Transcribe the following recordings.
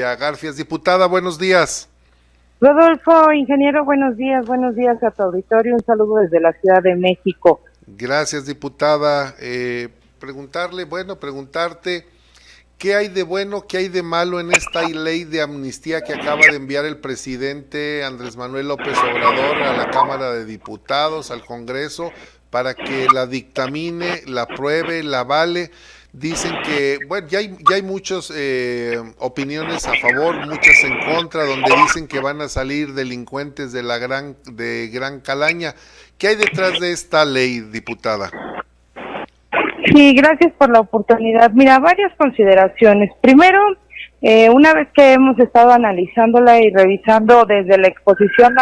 Silvia Garfias. Diputada, buenos días. Rodolfo, ingeniero, buenos días a tu auditorio, un saludo desde la Ciudad de México. Gracias, diputada. Preguntarte, ¿qué hay de bueno, qué hay de malo en esta ley de amnistía que acaba de enviar el presidente Andrés Manuel López Obrador a la Cámara de Diputados, al Congreso, para que la dictamine, la apruebe, la avale? Dicen que, bueno, ya hay muchas opiniones a favor, muchas en contra, donde dicen que van a salir delincuentes de gran calaña. ¿Qué hay detrás de esta ley, diputada? Sí, gracias por la oportunidad. Mira, varias consideraciones. Primero, una vez que hemos estado analizándola y revisando desde la exposición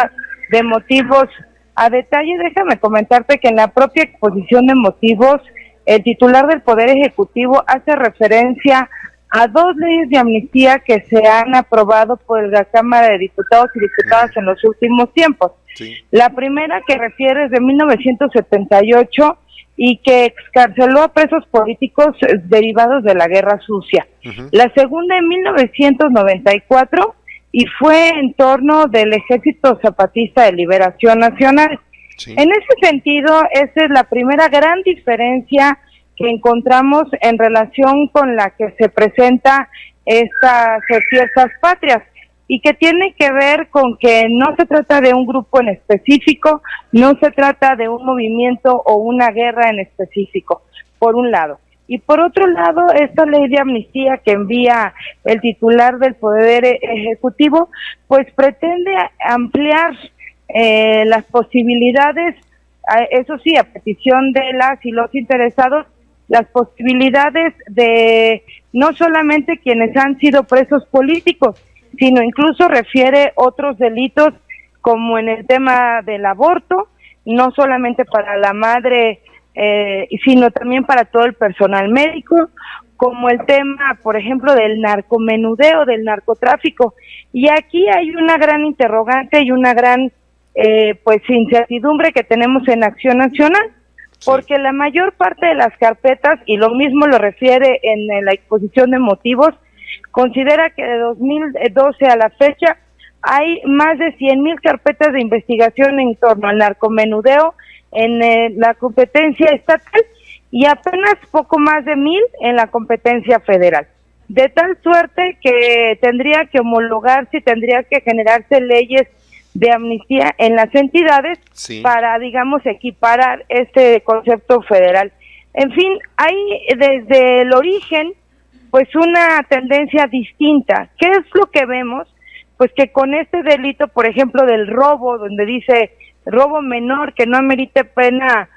de motivos a detalle, déjame comentarte que en la propia exposición de motivos, el titular del Poder Ejecutivo hace referencia a dos leyes de amnistía que se han aprobado por la Cámara de Diputados y Diputadas en los últimos tiempos. Sí. La primera, que refiere, es de 1978 y que excarceló a presos políticos derivados de la Guerra Sucia. La segunda en 1994 y fue en torno del Ejército Zapatista de Liberación Nacional. Sí. En ese sentido, esa es la primera gran diferencia que encontramos en relación con la que se presenta estas fiestas patrias, y que tiene que ver con que no se trata de un grupo en específico, no se trata de un movimiento o una guerra en específico, por un lado. Y por otro lado, esta ley de amnistía que envía el titular del Poder Ejecutivo, pues pretende ampliar las posibilidades, eso sí, a petición de las y los interesados, las posibilidades de no solamente quienes han sido presos políticos, sino incluso refiere otros delitos, como en el tema del aborto, no solamente para la madre, sino también para todo el personal médico, como el tema, por ejemplo, del narcomenudeo, del narcotráfico. Y aquí hay una gran interrogante y una gran incertidumbre que tenemos en Acción Nacional, porque la mayor parte de las carpetas, y lo mismo lo refiere en la exposición de motivos, considera que de 2012 a la fecha hay más de 100,000 carpetas de investigación en torno al narcomenudeo en la competencia estatal y apenas poco más de 1,000 en la competencia federal. De tal suerte que tendría que homologarse y tendría que generarse leyes de amnistía en las entidades para, digamos, equiparar este concepto federal. En fin, hay desde el origen pues una tendencia distinta. ¿Qué es lo que vemos? Pues que con este delito, por ejemplo, del robo, donde dice robo menor que no amerite pena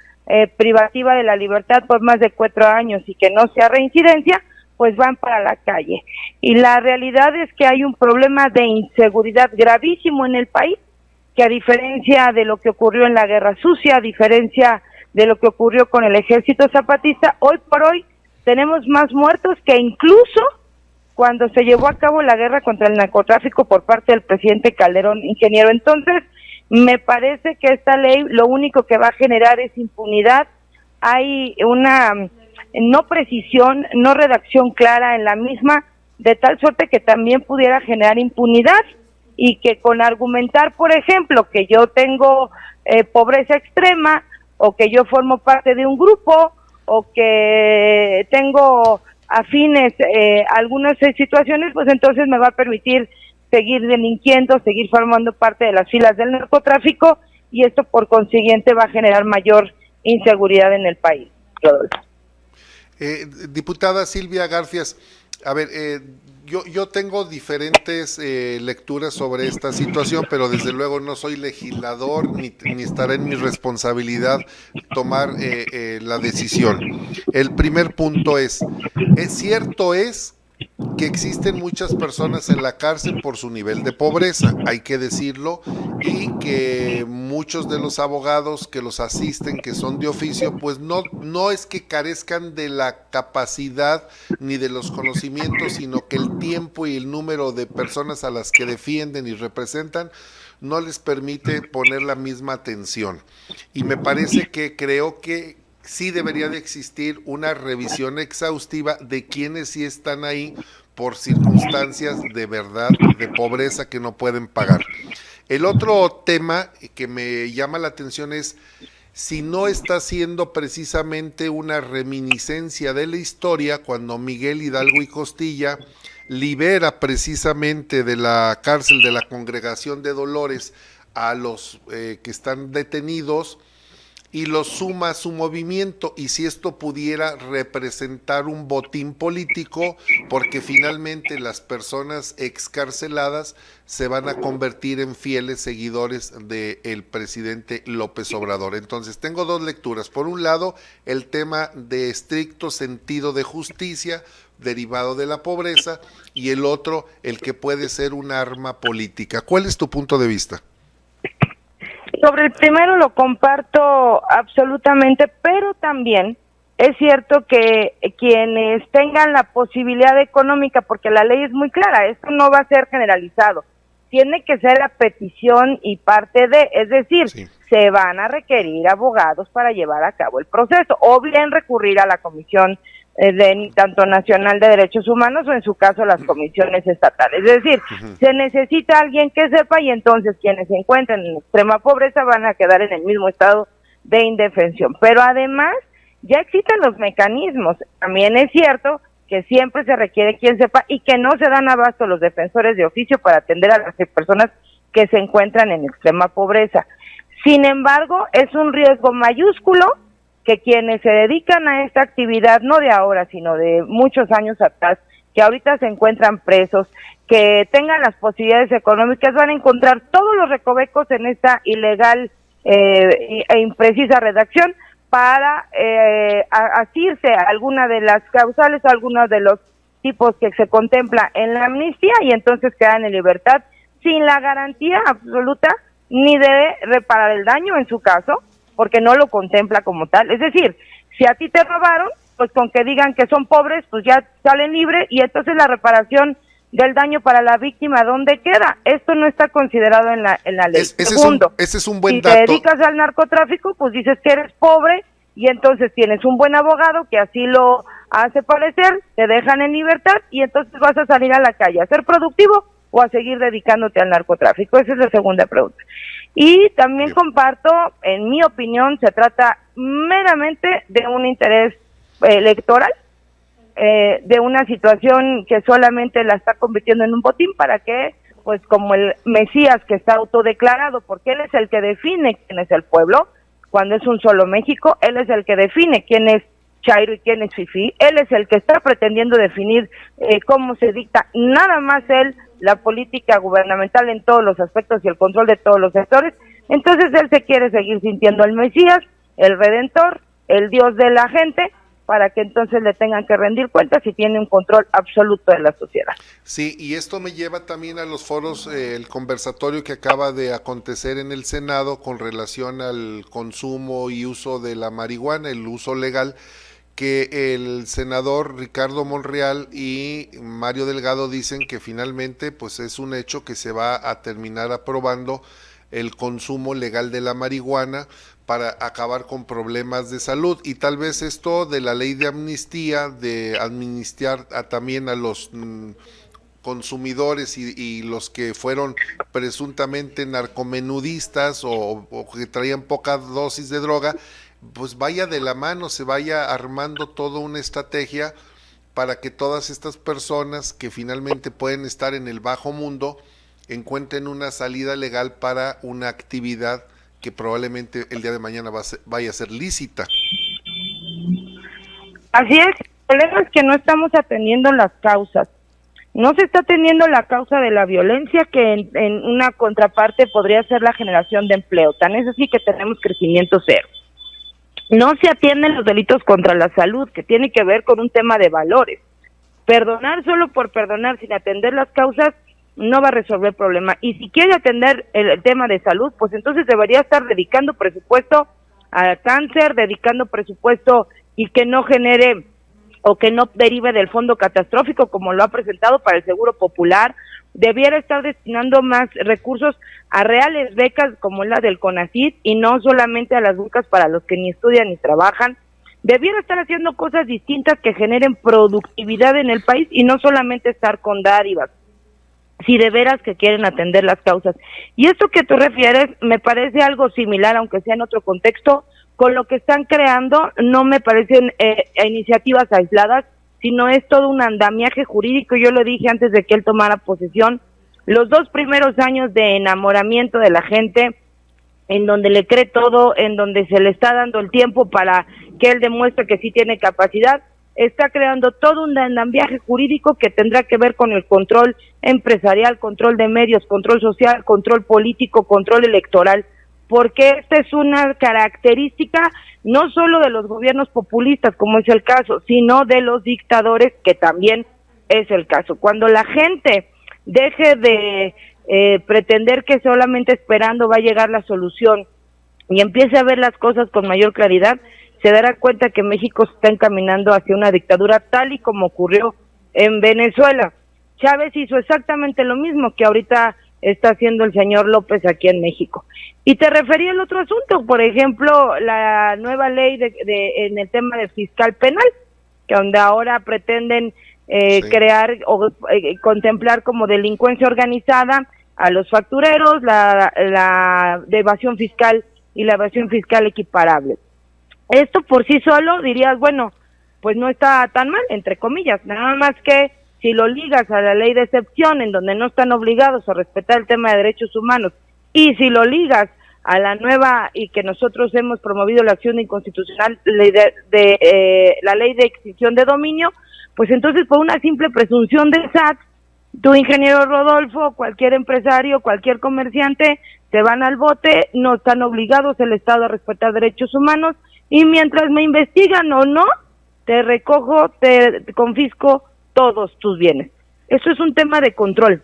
privativa de la libertad por más de 4 años y que no sea reincidencia, pues van para la calle. Y la realidad es que hay un problema de inseguridad gravísimo en el país, que a diferencia de lo que ocurrió en la Guerra Sucia, a diferencia de lo que ocurrió con el Ejército Zapatista, hoy por hoy tenemos más muertos que incluso cuando se llevó a cabo la guerra contra el narcotráfico por parte del presidente Calderón, ingeniero. Entonces, me parece que esta ley lo único que va a generar es impunidad. Hay una no precisión, no redacción clara en la misma, de tal suerte que también pudiera generar impunidad y que con argumentar, por ejemplo, que yo tengo pobreza extrema o que yo formo parte de un grupo o que tengo afines algunas situaciones, pues entonces me va a permitir seguir delinquiendo, seguir formando parte de las filas del narcotráfico, y esto por consiguiente va a generar mayor inseguridad en el país. Diputada Silvia Garfias, a ver, yo tengo diferentes lecturas sobre esta situación, pero desde luego no soy legislador ni estará en mi responsabilidad tomar la decisión. El primer punto es cierto que existen muchas personas en la cárcel por su nivel de pobreza, hay que decirlo, y que muchos de los abogados que los asisten, que son de oficio, pues no es que carezcan de la capacidad ni de los conocimientos, sino que el tiempo y el número de personas a las que defienden y representan no les permite poner la misma atención. Y me parece que creo que sí debería de existir una revisión exhaustiva de quienes sí están ahí, por circunstancias de verdad de pobreza que no pueden pagar. El otro tema que me llama la atención es si no está siendo precisamente una reminiscencia de la historia cuando Miguel Hidalgo y Costilla libera precisamente de la cárcel de la Congregación de Dolores a los que están detenidos y los suma a su movimiento, y si esto pudiera representar un botín político, porque finalmente las personas excarceladas se van a convertir en fieles seguidores del presidente López Obrador. Entonces tengo dos lecturas: por un lado el tema de estricto sentido de justicia derivado de la pobreza, y el otro el que puede ser un arma política. ¿Cuál es tu punto de vista? Sobre el primero lo comparto absolutamente, pero también es cierto que quienes tengan la posibilidad económica, porque la ley es muy clara, esto no va a ser generalizado, tiene que ser a petición y parte de, es decir, sí, se van a requerir abogados para llevar a cabo el proceso, o bien recurrir a la Comisión de tanto Nacional de Derechos Humanos o en su caso las comisiones estatales. Es decir, se necesita alguien que sepa, y entonces quienes se encuentren en extrema pobreza van a quedar en el mismo estado de indefensión. Pero además ya existen los mecanismos. También es cierto que siempre se requiere quien sepa y que no se dan abasto los defensores de oficio para atender a las personas que se encuentran en extrema pobreza. Sin embargo, es un riesgo mayúsculo que quienes se dedican a esta actividad, no de ahora, sino de muchos años atrás, que ahorita se encuentran presos, que tengan las posibilidades económicas, van a encontrar todos los recovecos en esta ilegal e imprecisa redacción para asirse a alguna de las causales o algunos de los tipos que se contempla en la amnistía, y entonces quedan en libertad sin la garantía absoluta ni de reparar el daño en su caso, porque no lo contempla como tal. Es decir, si a ti te robaron, pues con que digan que son pobres, pues ya salen libres, y entonces la reparación del daño para la víctima, ¿dónde queda? Esto no está considerado en la ley. Segundo, ese es un buen dato. Si te dedicas al narcotráfico, pues dices que eres pobre, y entonces tienes un buen abogado que así lo hace parecer, te dejan en libertad, y entonces vas a salir a la calle a ser productivo o a seguir dedicándote al narcotráfico. Esa es la segunda pregunta. Y también comparto, en mi opinión, se trata meramente de un interés electoral, de una situación que solamente la está convirtiendo en un botín para que, pues como el Mesías que está autodeclarado, porque él es el que define quién es el pueblo, cuando es un solo México, él es el que define quién es chairo y quién es fifí, él es el que está pretendiendo definir cómo se dicta, nada más él, la política gubernamental en todos los aspectos y el control de todos los sectores. Entonces él se quiere seguir sintiendo el Mesías, el Redentor, el Dios de la gente, para que entonces le tengan que rendir cuentas y tiene un control absoluto de la sociedad. Sí, y esto me lleva también a los foros, el conversatorio que acaba de acontecer en el Senado con relación al consumo y uso de la marihuana, el uso legal, que el senador Ricardo Monreal y Mario Delgado dicen que finalmente pues es un hecho que se va a terminar aprobando el consumo legal de la marihuana para acabar con problemas de salud, y tal vez esto de la ley de amnistía, de amnistiar también a los consumidores y los que fueron presuntamente narcomenudistas o que traían poca dosis de droga, pues vaya de la mano, se vaya armando toda una estrategia para que todas estas personas que finalmente pueden estar en el bajo mundo encuentren una salida legal para una actividad que probablemente el día de mañana vaya a ser lícita. Así es, el problema es que no estamos atendiendo las causas. No se está atendiendo la causa de la violencia, que en una contraparte podría ser la generación de empleo. Tan es así que tenemos crecimiento cero. No se atienden los delitos contra la salud, que tiene que ver con un tema de valores. Perdonar solo por perdonar sin atender las causas no va a resolver el problema. Y si quiere atender el tema de salud, pues entonces debería estar dedicando presupuesto al cáncer, dedicando presupuesto y que no genere o que no derive del fondo catastrófico como lo ha presentado para el Seguro Popular. Debiera estar destinando más recursos a reales becas como la del CONACYT y no solamente a las becas para los que ni estudian ni trabajan. debiera estar haciendo cosas distintas que generen productividad en el país y no solamente estar con dádivas, si de veras que quieren atender las causas. Y esto que tú refieres me parece algo similar, aunque sea en otro contexto, con lo que están creando. No me parecen iniciativas aisladas, sino es todo un andamiaje jurídico. Yo lo dije antes de que él tomara posesión, los 2 primeros años de enamoramiento de la gente, en donde le cree todo, en donde se le está dando el tiempo para que él demuestre que sí tiene capacidad, está creando todo un andamiaje jurídico que tendrá que ver con el control empresarial, control de medios, control social, control político, control electoral, porque esta es una característica no solo de los gobiernos populistas, como es el caso, sino de los dictadores, que también es el caso. Cuando la gente deje de pretender que solamente esperando va a llegar la solución y empiece a ver las cosas con mayor claridad, se dará cuenta que México se está encaminando hacia una dictadura, tal y como ocurrió en Venezuela. Chávez hizo exactamente lo mismo que ahorita está haciendo el señor López aquí en México. Y te refería al otro asunto, por ejemplo, la nueva ley en el tema de fiscal penal, que donde ahora pretenden crear o contemplar como delincuencia organizada a los factureros, la de evasión fiscal y la evasión fiscal equiparable. Esto por sí solo dirías, bueno, pues no está tan mal, entre comillas, nada más que si lo ligas a la ley de excepción, en donde no están obligados a respetar el tema de derechos humanos, y si lo ligas a la nueva, y que nosotros hemos promovido la acción inconstitucional la ley de extinción de dominio, pues entonces por una simple presunción del SAT, tu ingeniero Rodolfo, cualquier empresario, cualquier comerciante, se van al bote, no están obligados el Estado a respetar derechos humanos, y mientras me investigan o no, te recojo, te confisco todos tus bienes. Eso es un tema de control,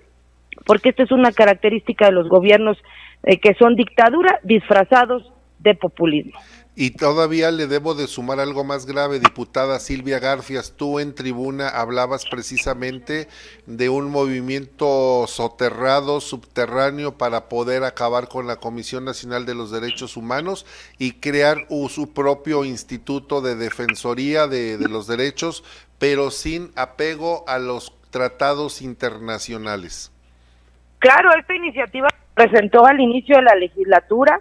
porque esta es una característica de los gobiernos que son dictadura disfrazados de populismo. Y todavía le debo de sumar algo más grave, diputada Silvia Garfias. Tú en tribuna hablabas precisamente de un movimiento soterrado, subterráneo, para poder acabar con la Comisión Nacional de los Derechos Humanos y crear su propio instituto de defensoría de los derechos, pero sin apego a los tratados internacionales. Claro, esta iniciativa se presentó al inicio de la legislatura.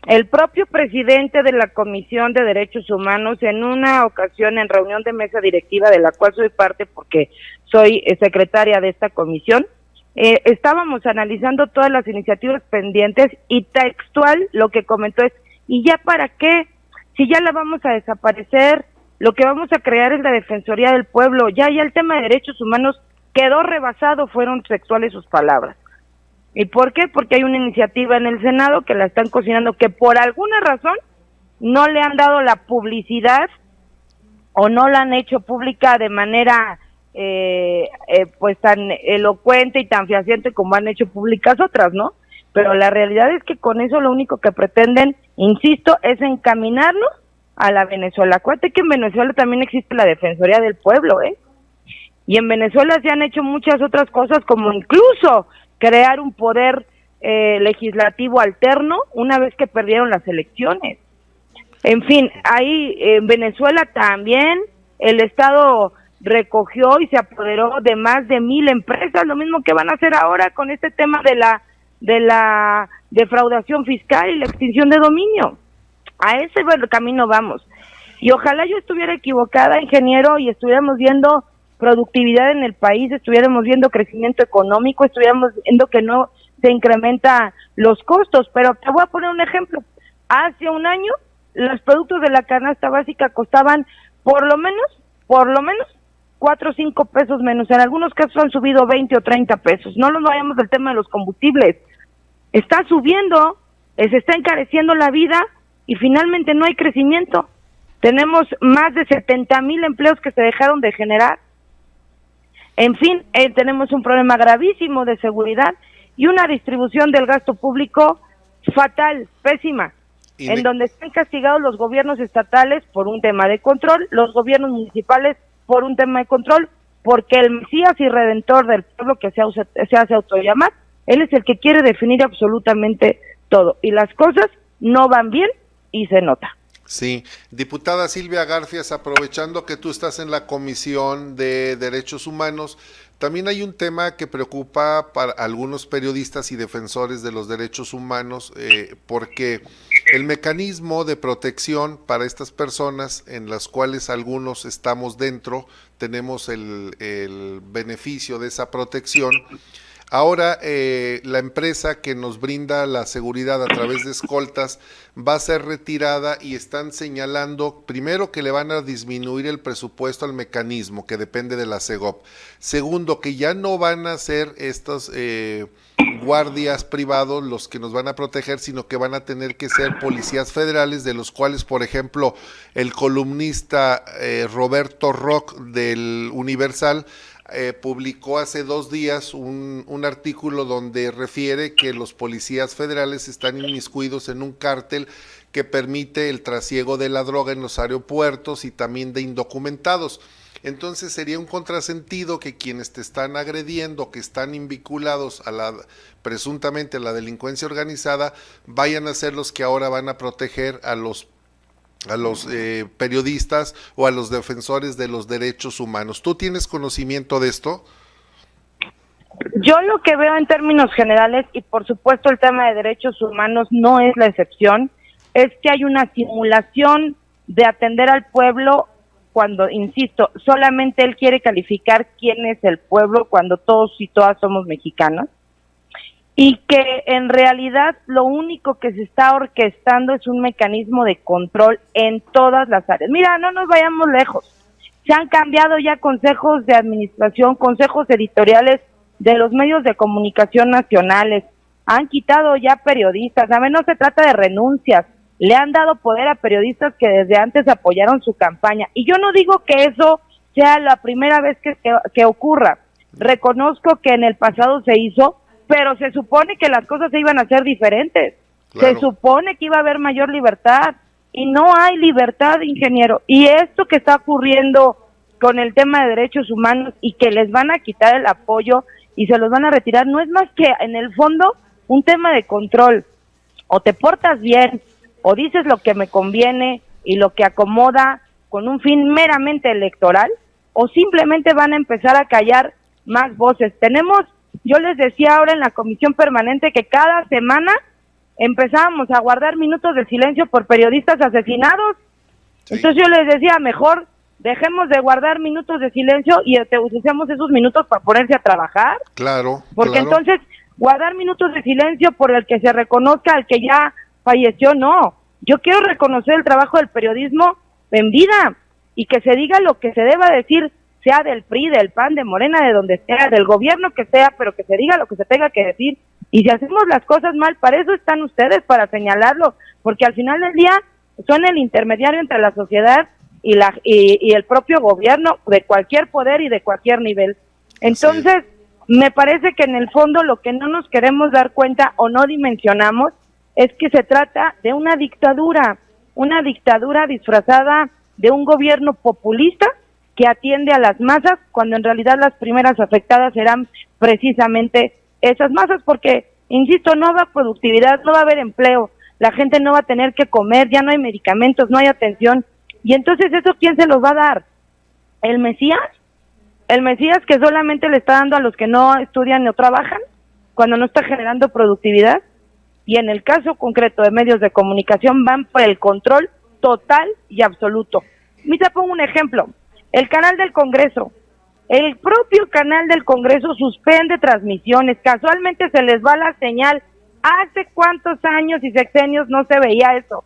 El propio presidente de la Comisión de Derechos Humanos, en una ocasión en reunión de mesa directiva, de la cual soy parte porque soy secretaria de esta comisión, estábamos analizando todas las iniciativas pendientes y textual lo que comentó es, ¿y ya para qué? Si ya la vamos a desaparecer, lo que vamos a crear es la Defensoría del Pueblo, ya el tema de derechos humanos quedó rebasado, fueron textuales sus palabras. ¿Y por qué? Porque hay una iniciativa en el Senado que la están cocinando, que por alguna razón no le han dado la publicidad o no la han hecho pública de manera pues tan elocuente y tan fehaciente como han hecho públicas otras, ¿no? Pero la realidad es que con eso lo único que pretenden, insisto, es encaminarnos a la Venezuela. Acuérdate que en Venezuela también existe la Defensoría del Pueblo, y en Venezuela se han hecho muchas otras cosas, como incluso crear un poder legislativo alterno una vez que perdieron las elecciones. En fin, ahí en Venezuela también el Estado recogió y se apoderó de más de 1,000 empresas, lo mismo que van a hacer ahora con este tema de la defraudación fiscal y la extinción de dominio. A ese camino vamos. Y ojalá yo estuviera equivocada, ingeniero, y estuviéramos viendo productividad en el país, estuviéramos viendo crecimiento económico, estuviéramos viendo que no se incrementa los costos, pero te voy a poner un ejemplo. Hace un año los productos de la canasta básica costaban por lo menos 4 o 5 pesos menos, en algunos casos han subido 20 o 30 pesos, no nos vayamos del tema de los combustibles, está subiendo, se está encareciendo la vida y finalmente no hay crecimiento. Tenemos más de 70,000 empleos que se dejaron de generar. En fin, tenemos un problema gravísimo de seguridad y una distribución del gasto público fatal, pésima, en donde están castigados los gobiernos estatales por un tema de control, los gobiernos municipales por un tema de control, porque el Mesías y Redentor del pueblo que se hace autollamar, él es el que quiere definir absolutamente todo, y las cosas no van bien y se nota. Sí, diputada Silvia Garfias, aprovechando que tú estás en la Comisión de Derechos Humanos, también hay un tema que preocupa para algunos periodistas y defensores de los derechos humanos, porque el mecanismo de protección para estas personas, en las cuales algunos estamos dentro, tenemos el beneficio de esa protección. Ahora, la empresa que nos brinda la seguridad a través de escoltas va a ser retirada y están señalando, primero, que le van a disminuir el presupuesto al mecanismo, que depende de la SEGOP. Segundo, que ya no van a ser estos guardias privados los que nos van a proteger, sino que van a tener que ser policías federales, de los cuales, por ejemplo, el columnista Roberto Rock del Universal publicó hace 2 días un artículo donde refiere que los policías federales están inmiscuidos en un cártel que permite el trasiego de la droga en los aeropuertos y también de indocumentados. Entonces sería un contrasentido que quienes te están agrediendo, que están vinculados a presuntamente a la delincuencia organizada, vayan a ser los que ahora van a proteger a los periodistas o a los defensores de los derechos humanos. ¿Tú tienes conocimiento de esto? Yo lo que veo en términos generales, y por supuesto el tema de derechos humanos no es la excepción, es que hay una simulación de atender al pueblo cuando, insisto, solamente él quiere calificar quién es el pueblo cuando todos y todas somos mexicanos, y que en realidad lo único que se está orquestando es un mecanismo de control en todas las áreas. Mira, no nos vayamos lejos, se han cambiado ya consejos de administración, consejos editoriales de los medios de comunicación nacionales, han quitado ya periodistas, a ver, no se trata de renuncias, le han dado poder a periodistas que desde antes apoyaron su campaña, y yo no digo que eso sea la primera vez que ocurra, reconozco que en el pasado se hizo, pero se supone que las cosas se iban a hacer diferentes, claro. Se supone que iba a haber mayor libertad, y no hay libertad, ingeniero, y esto que está ocurriendo con el tema de derechos humanos y que les van a quitar el apoyo y se los van a retirar, no es más que en el fondo un tema de control, o te portas bien, o dices lo que me conviene y lo que acomoda con un fin meramente electoral, o simplemente van a empezar a callar más voces. Yo les decía ahora en la comisión permanente que cada semana empezábamos a guardar minutos de silencio por periodistas asesinados. Sí. Entonces yo les decía, mejor dejemos de guardar minutos de silencio y usemos esos minutos para ponerse a trabajar. Claro. Porque claro. Entonces, guardar minutos de silencio por el que se reconozca al que ya falleció, no. Yo quiero reconocer el trabajo del periodismo en vida y que se diga lo que se deba decir, sea del PRI, del PAN, de Morena, de donde sea, del gobierno que sea, pero que se diga lo que se tenga que decir. Y si hacemos las cosas mal, para eso están ustedes, para señalarlo, porque al final del día son el intermediario entre la sociedad y el propio gobierno de cualquier poder y de cualquier nivel. Entonces, me parece que en el fondo lo que no nos queremos dar cuenta o no dimensionamos es que se trata de una dictadura disfrazada de un gobierno populista que atiende a las masas, cuando en realidad las primeras afectadas serán precisamente esas masas, porque, insisto, no va a haber productividad, no va a haber empleo, la gente no va a tener que comer, ya no hay medicamentos, no hay atención, y entonces eso, ¿quién se los va a dar? ¿El Mesías? ¿El Mesías que solamente le está dando a los que no estudian o trabajan, cuando no está generando productividad? Y en el caso concreto de medios de comunicación van por el control total y absoluto. Mira, pongo un ejemplo. El canal del Congreso, el propio canal del Congreso suspende transmisiones, casualmente se les va la señal. ¿Hace cuántos años y sexenios no se veía eso?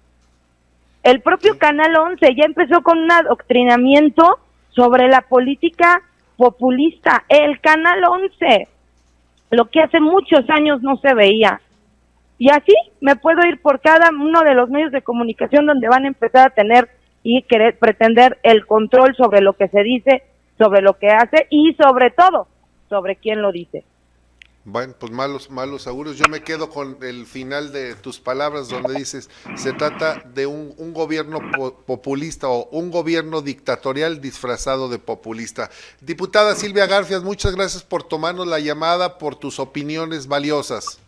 El propio Canal 11 ya empezó con un adoctrinamiento sobre la política populista. El Canal 11, lo que hace muchos años no se veía. Y así me puedo ir por cada uno de los medios de comunicación donde van a empezar a tener y querer pretender el control sobre lo que se dice, sobre lo que hace y sobre todo, sobre quién lo dice. Bueno, pues malos auguros. Yo me quedo con el final de tus palabras donde dices, se trata de un gobierno populista o un gobierno dictatorial disfrazado de populista. Diputada Silvia Garfias, muchas gracias por tomarnos la llamada, por tus opiniones valiosas.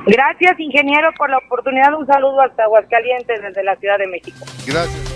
Gracias, ingeniero, por la oportunidad. Un saludo hasta Aguascalientes desde la Ciudad de México. Gracias.